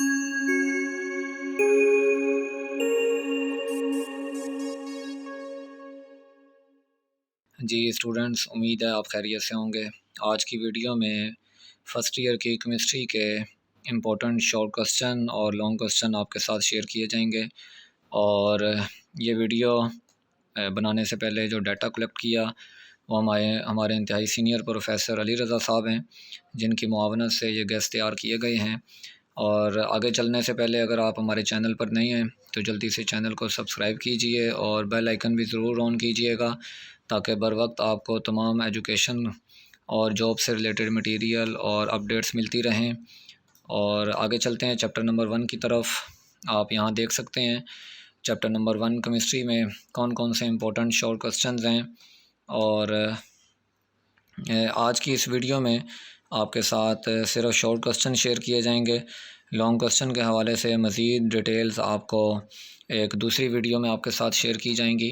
जी students, उम्मीद है आप खैरियत से होंगे। आज की वीडियो में फ़र्स्ट ईयर की केमिस्ट्री के इम्पोर्टेंट शॉर्ट क्वेश्चन और लॉन्ग क्वेश्चन आपके साथ शेयर किए जाएंगे। और ये वीडियो बनाने से पहले जो डाटा कलेक्ट किया वो हमारे इंतहाई सीनियर प्रोफेसर अली रज़ा साहब हैं, जिनकी मुआवनत से ये गेस्ट तैयार किए गए हैं। और आगे चलने से पहले अगर आप हमारे चैनल पर नए हैं तो जल्दी से चैनल को सब्सक्राइब कीजिए और बेल आइकन भी ज़रूर ऑन कीजिएगा, ताकि बर वक्त आपको तमाम एजुकेशन और जॉब से रिलेटेड मटेरियल और अपडेट्स मिलती रहें। और आगे चलते हैं चैप्टर नंबर 1 की तरफ। आप यहाँ देख सकते हैं चैप्टर नंबर 1 केमिस्ट्री में कौन कौन से इम्पोर्टेंट शॉर्ट क्वेश्चंस हैं। और आज की इस वीडियो में आपके साथ सिर्फ शॉर्ट क्वेश्चन शेयर किए जाएंगे। लॉन्ग क्वेश्चन के हवाले से मज़ीद डिटेल्स आपको एक दूसरी वीडियो में आपके साथ शेयर की जाएंगी।